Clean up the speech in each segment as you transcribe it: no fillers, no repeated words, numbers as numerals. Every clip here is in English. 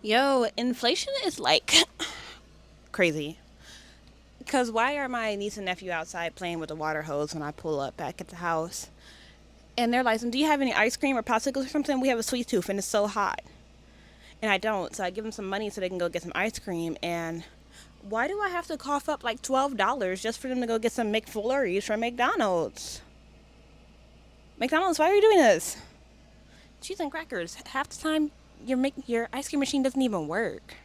Yo, inflation is like crazy. Because why are my niece and nephew outside playing with the water hose when I pull up back at the house? And they're like, do you have any ice cream or popsicles or something? We have a sweet tooth and it's so hot. And I don't. So I give them some money so they can go get some ice cream. And why do I have to cough up like $12 just for them to go get some McFlurries from McDonald's? McDonald's, why are you doing this? Cheese and crackers. Half the time, your ice cream machine doesn't even work.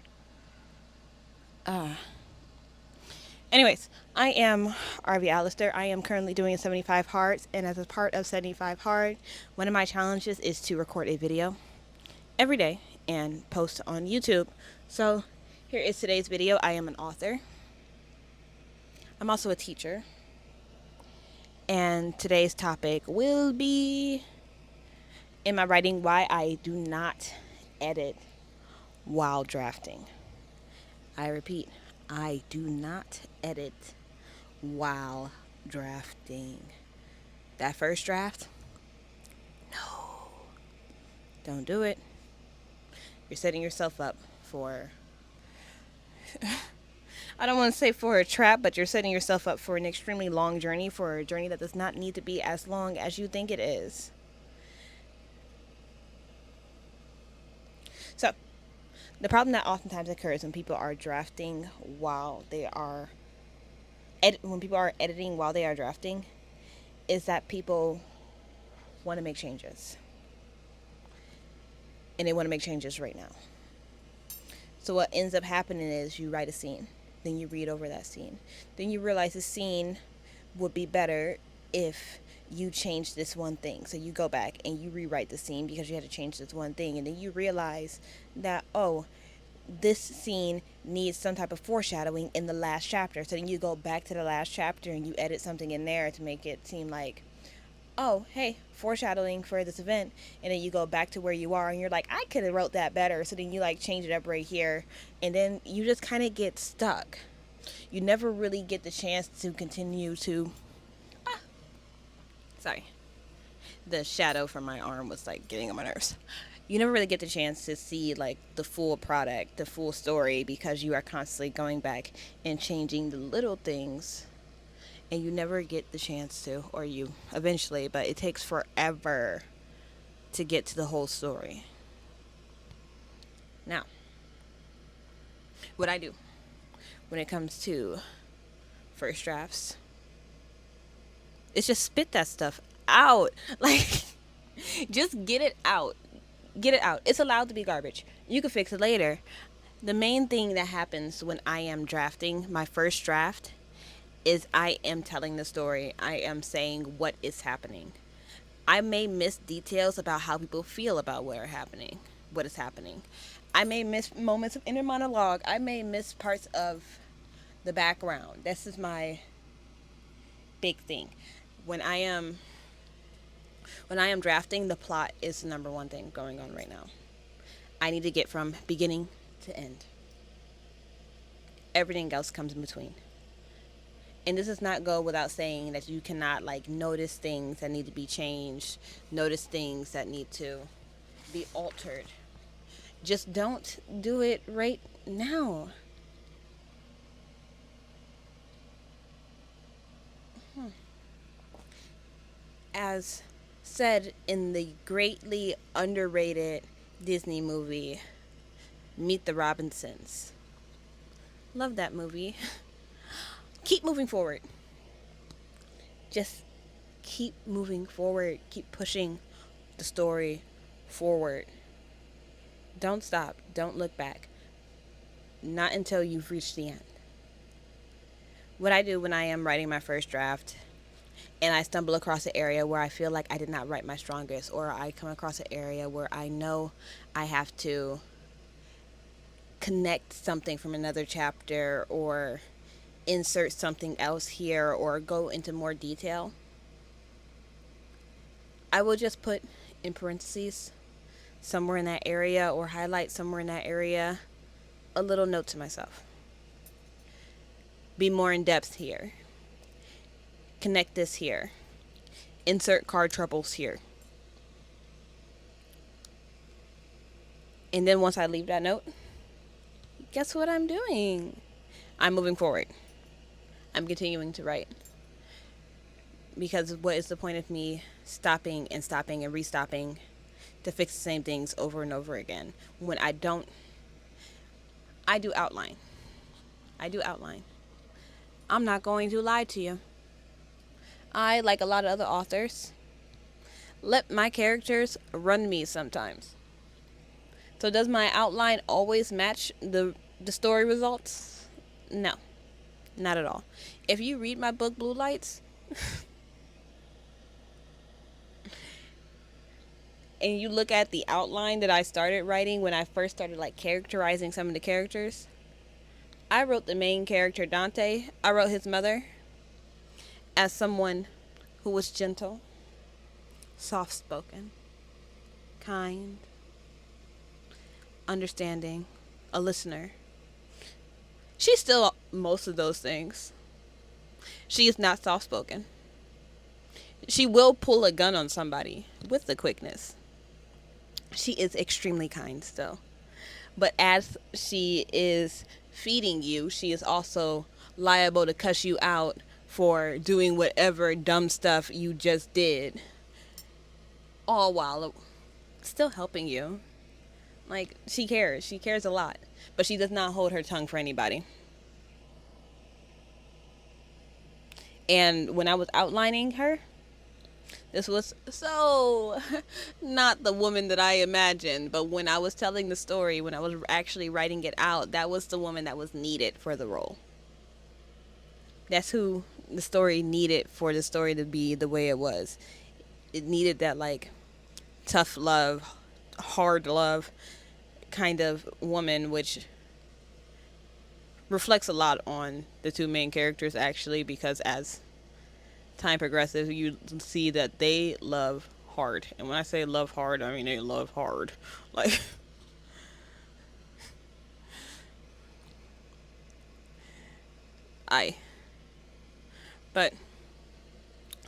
Anyways, I am RV Allister. I am currently doing 75 Hard, and as a part of 75 Hard, one of my challenges is to record a video every day and post on YouTube. So here is today's video. I am an author. I'm also a teacher. And today's topic will be in my writing why I do not edit while drafting. I repeat, I do not edit while drafting. That first draft? No. Don't do it. You're setting yourself up for, I don't want to say for a trap, but you're setting yourself up for an extremely long journey, for a journey that does not need to be as long as you think it is. So, the problem that oftentimes occurs when people are drafting while they are when people are editing while they are drafting is that people want to make changes. And they want to make changes right now. So what ends up happening is you write a scene, then you read over that scene. Then you realize the scene would be better if you change this one thing. So you go back and you rewrite the scene because you had to change this one thing. And then you realize that, oh, this scene needs some type of foreshadowing in the last chapter. So then you go back to the last chapter and you edit something in there to make it seem like, oh, hey, foreshadowing for this event. And then you go back to where you are and you're like, I could have wrote that better. So then you like change it up right here. And then you just kind of get stuck. You never really get the chance to continue to, sorry, the shadow from my arm was like getting on my nerves. You never really get the chance to see like the full product, the full story, because you are constantly going back and changing the little things, and you never get the chance to, or you eventually, but it takes forever to get to the whole story. Now, what I do when it comes to first drafts is just spit that stuff out. Like, just get it out. Get it out. It's allowed to be garbage. You can fix it later. The main thing that happens when I am drafting my first draft is I am telling the story. I am saying what is happening. I may miss details about how people feel about what is happening. I may miss moments of inner monologue. I may miss parts of the background. This is my big thing. When I am drafting, the plot is the number one thing going on right now. I need to get from beginning to end. Everything else comes in between. And this does not go without saying that you cannot like notice things that need to be changed, notice things that need to be altered. Just don't do it right now. As said in the greatly underrated Disney movie, Meet the Robinsons. Love that movie. Keep moving forward. Just keep moving forward. Keep pushing the story forward. Don't stop. Don't look back. Not until you've reached the end. What I do when I am writing my first draft and I stumble across an area where I feel like I did not write my strongest, or I come across an area where I know I have to connect something from another chapter or insert something else here or go into more detail, I will just put in parentheses somewhere in that area or highlight somewhere in that area a little note to myself. Be more in depth here. Connect this here. Insert card troubles here. And then once I leave that note, guess what I'm doing? I'm moving forward. I'm continuing to write. Because what is the point of me stopping and stopping and restopping to fix the same things over and over again when I don't? I do outline. I do outline. I'm not going to lie to you. I, like a lot of other authors, let my characters run me sometimes. So does my outline always match the story results? No, not at all. If you read my book Blue Lights and you look at the outline that I started writing when I first started like characterizing some of the characters, I wrote the main character Dante. I wrote his mother as someone who was gentle, soft-spoken, kind, understanding, a listener. She's still most of those things. She is not soft-spoken. She will pull a gun on somebody with the quickness. She is extremely kind still. But as she is feeding you, she is also liable to cuss you out for doing whatever dumb stuff you just did. All while still helping you. Like, she cares. She cares a lot. But she does not hold her tongue for anybody. And when I was outlining her, this was so not the woman that I imagined. But when I was telling the story, when I was actually writing it out, that was the woman that was needed for the role. That's who the story needed for the story to be the way it was. It needed that, like, tough love, hard love kind of woman, which reflects a lot on the two main characters, actually, because as time progresses, you see that they love hard. And when I say love hard, I mean they love hard. Like, but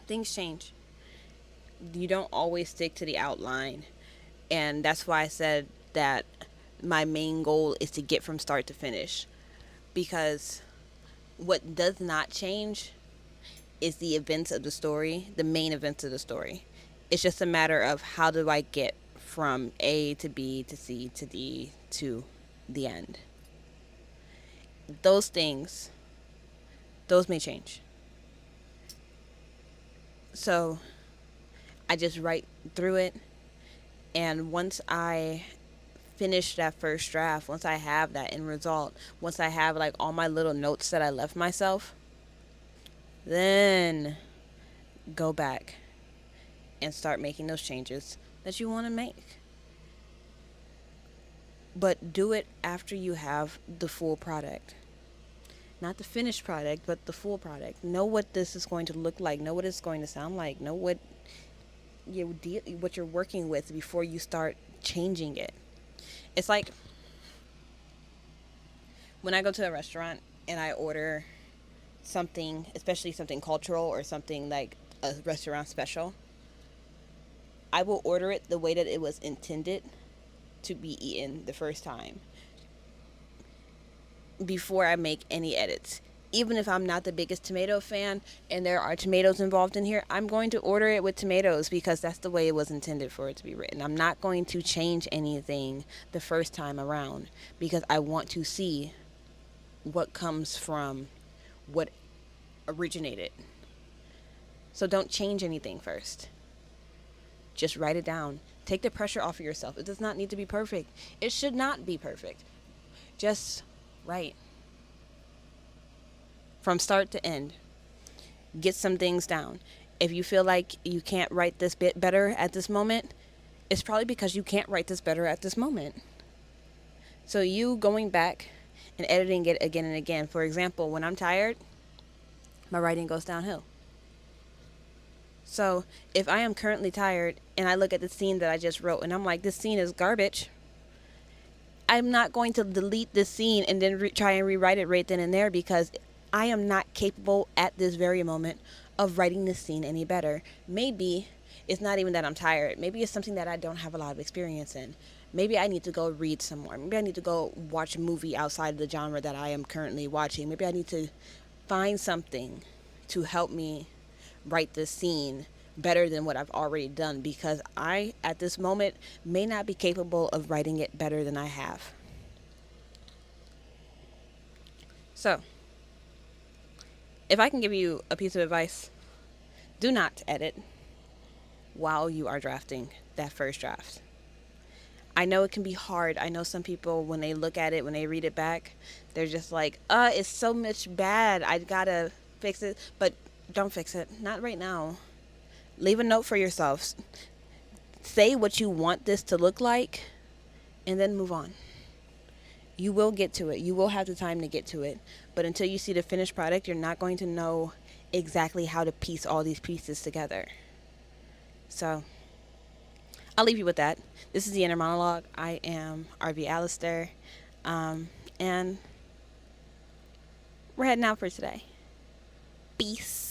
things change. You don't always stick to the outline. And that's why I said that my main goal is to get from start to finish. Because what does not change is the events of the story, the main events of the story. It's just a matter of how do I get from A to B to C to D to the end. Those things, those may change. So I just write through it. And once I finish that first draft, once I have that end result, once I have like all my little notes that I left myself, then go back and start making those changes that you want to make. But do it after you have the full product. Not the finished product, but the full product. Know what this is going to look like. Know what it's going to sound like. Know what you're working with before you start changing it. It's like when I go to a restaurant and I order something, especially something cultural or something like a restaurant special, I will order it the way that it was intended to be eaten the first time before I make any edits. Even if I'm not the biggest tomato fan and there are tomatoes involved in here, I'm going to order it with tomatoes because that's the way it was intended for it to be written. I'm not going to change anything the first time around because I want to see what comes from what originated. So don't change anything first. Just write it down. Take the pressure off of yourself. It does not need to be perfect. It should not be perfect. Just write. From start to end. Get some things down. If you feel like you can't write this bit better at this moment, it's probably because you can't write this better at this moment. So you going back and editing it again and again. For example, when I'm tired, my writing goes downhill. So if I am currently tired and I look at the scene that I just wrote and I'm like, this scene is garbage, I'm not going to delete this scene and then try and rewrite it right then and there because I am not capable at this very moment of writing this scene any better. Maybe it's not even that I'm tired. Maybe it's something that I don't have a lot of experience in. Maybe I need to go read some more. Maybe I need to go watch a movie outside of the genre that I am currently watching. Maybe I need to find something to help me write this scene better than what I've already done, because I, at this moment, may not be capable of writing it better than I have. So, if I can give you a piece of advice, do not edit while you are drafting that first draft. I know it can be hard. I know some people, when they look at it, when they read it back, they're just like, it's so much bad. I gotta fix it. But don't fix it. Not right now. Leave a note for yourself. Say what you want this to look like, and then move on. You will get to it. You will have the time to get to it. But until you see the finished product, you're not going to know exactly how to piece all these pieces together. So, I'll leave you with that. This is the Inner Monologue. I am RV Allister. And we're heading out for today. Peace.